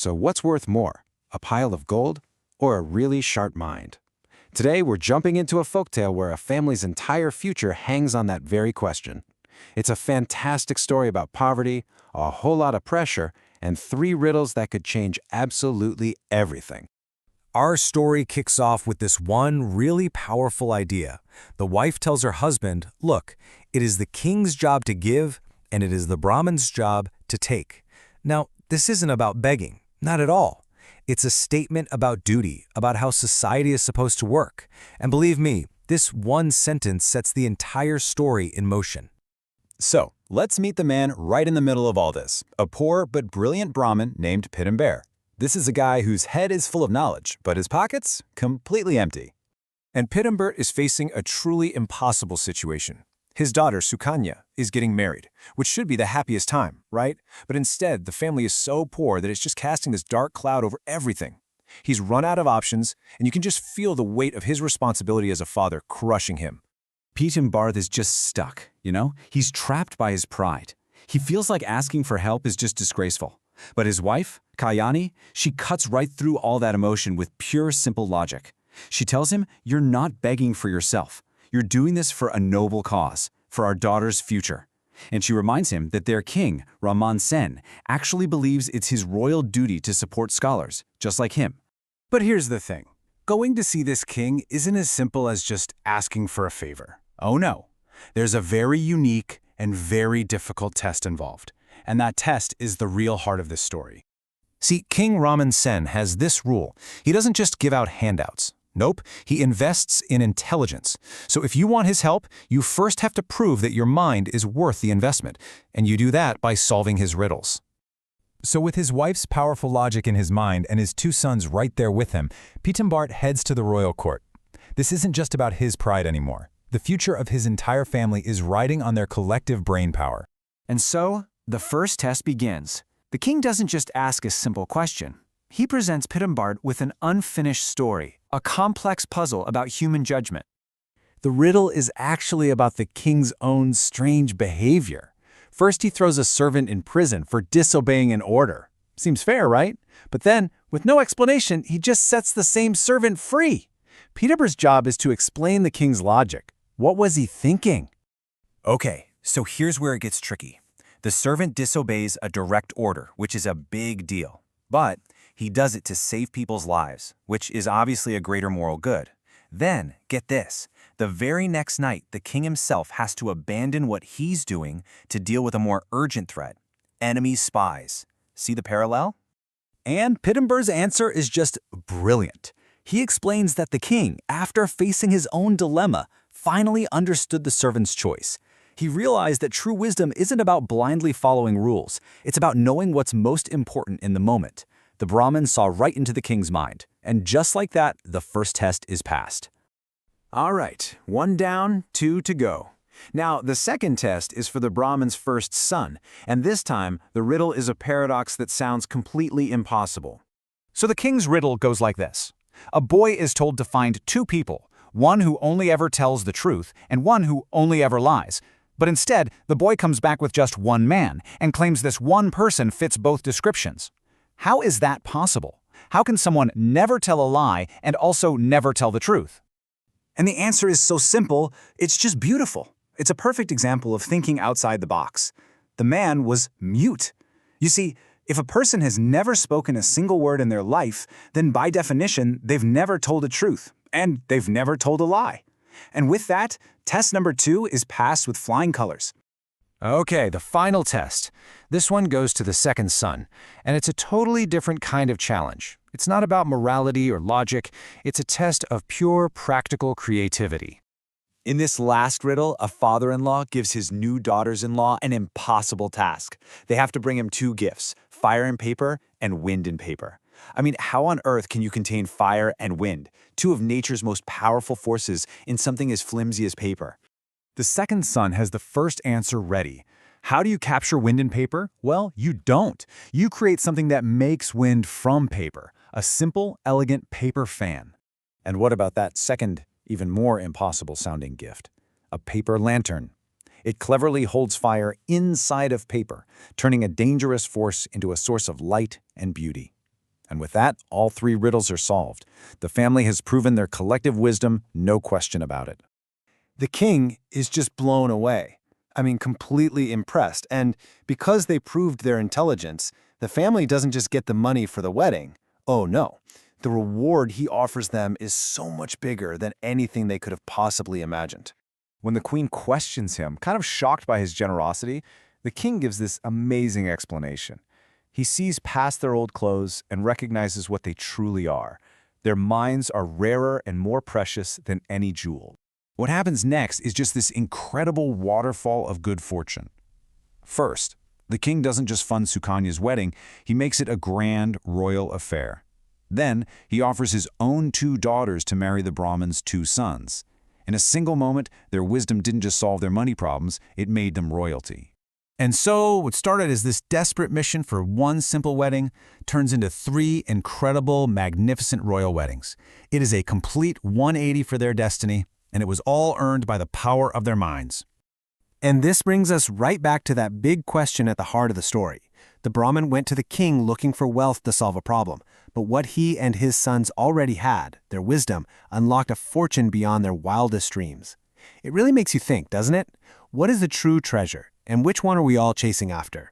So what's worth more, a pile of gold or a really sharp mind? Today, we're jumping into a folktale where a family's entire future hangs on that very question. It's a fantastic story about poverty, a whole lot of pressure, and 3 riddles that could change absolutely everything. Our story kicks off with this one really powerful idea. The wife tells her husband, look, it is the king's job to give, and it is the Brahmin's job to take. Now, this isn't about begging, not at all. It's a statement about duty, about how society is supposed to work. And believe me, this one sentence sets the entire story in motion. So, let's meet the man right in the middle of all this, a poor but brilliant Brahmin named Pit-and-Bear. This is a guy whose head is full of knowledge, but his pockets completely empty. And Pit-and-Bear is facing a truly impossible situation. His daughter, Sukanya, is getting married, which should be the happiest time, right? But instead, the family is so poor that it's just casting this dark cloud over everything. He's run out of options, and you can just feel the weight of his responsibility as a father crushing him. Pit-and-Bear is just stuck, you know? He's trapped by his pride. He feels like asking for help is just disgraceful. But his wife, Kayani, she cuts right through all that emotion with pure, simple logic. She tells him, you're not begging for yourself. You're doing this for a noble cause, for our daughter's future. And she reminds him that their king, Brahmin Sen, actually believes it's his royal duty to support scholars, just like him. But here's the thing. Going to see this king isn't as simple as just asking for a favor. Oh no. There's a very unique and very difficult test involved. And that test is the real heart of this story. See, King Brahmin Sen has this rule. He doesn't just give out handouts. Nope, he invests in intelligence. So if you want his help, you first have to prove that your mind is worth the investment. And you do that by solving his riddles. So with his wife's powerful logic in his mind and his 2 sons right there with him, Pit-and-Bear heads to the royal court. This isn't just about his pride anymore. The future of his entire family is riding on their collective brain power. And so, the first test begins. The king doesn't just ask a simple question. He presents Pit-and-Bear with an unfinished story, a complex puzzle about human judgment. The riddle is actually about the king's own strange behavior. First, he throws a servant in prison for disobeying an order. Seems fair, right? But then, with no explanation, he just sets the same servant free. Pit-and-Bear's job is to explain the king's logic. What was he thinking? Okay, so here's where it gets tricky. The servant disobeys a direct order, which is a big deal. But he does it to save people's lives, which is obviously a greater moral good. Then, get this, the very next night, the king himself has to abandon what he's doing to deal with a more urgent threat: enemy spies. See the parallel? And Pit-and-Bear's answer is just brilliant. He explains that the king, after facing his own dilemma, finally understood the servant's choice. He realized that true wisdom isn't about blindly following rules. It's about knowing what's most important in the moment. The Brahmin saw right into the king's mind. And just like that, the first test is passed. All right, 1 down, 2 to go. Now, the second test is for the Brahmin's first son, and this time, the riddle is a paradox that sounds completely impossible. So the king's riddle goes like this. A boy is told to find 2 people, one who only ever tells the truth and one who only ever lies. But instead, the boy comes back with just 1 man and claims this one person fits both descriptions. How is that possible? How can someone never tell a lie and also never tell the truth? And the answer is so simple, it's just beautiful. It's a perfect example of thinking outside the box. The man was mute. You see, if a person has never spoken a single word in their life, then by definition, they've never told the truth, and they've never told a lie. And with that, test number 2 is passed with flying colors. Okay, the final test. This one goes to the second son, and it's a totally different kind of challenge. It's not about morality or logic. It's a test of pure practical creativity. In this last riddle, a father-in-law gives his new daughters-in-law an impossible task. They have to bring him 2 gifts, fire and paper and wind and paper. I mean, how on earth can you contain fire and wind, 2 of nature's most powerful forces, in something as flimsy as paper? The second son has the first answer ready. How do you capture wind in paper? Well, you don't. You create something that makes wind from paper, a simple, elegant paper fan. And what about that second, even more impossible-sounding gift? A paper lantern. It cleverly holds fire inside of paper, turning a dangerous force into a source of light and beauty. And with that, all three riddles are solved. The family has proven their collective wisdom, no question about it. The king is just blown away. I mean, completely impressed. And because they proved their intelligence, the family doesn't just get the money for the wedding. Oh no. The reward he offers them is so much bigger than anything they could have possibly imagined. When the queen questions him, kind of shocked by his generosity, the king gives this amazing explanation. He sees past their old clothes and recognizes what they truly are. Their minds are rarer and more precious than any jewel. What happens next is just this incredible waterfall of good fortune. First, the king doesn't just fund Sukanya's wedding, he makes it a grand royal affair. Then, he offers his own 2 daughters to marry the Brahmin's 2 sons. In a single moment, their wisdom didn't just solve their money problems, it made them royalty. And so, what started as this desperate mission for one simple wedding turns into 3 incredible, magnificent royal weddings. It is a complete 180 for their destiny, and it was all earned by the power of their minds. And this brings us right back to that big question at the heart of the story. The Brahmin went to the king looking for wealth to solve a problem, but what he and his sons already had, their wisdom, unlocked a fortune beyond their wildest dreams. It really makes you think, doesn't it? What is the true treasure, and which one are we all chasing after?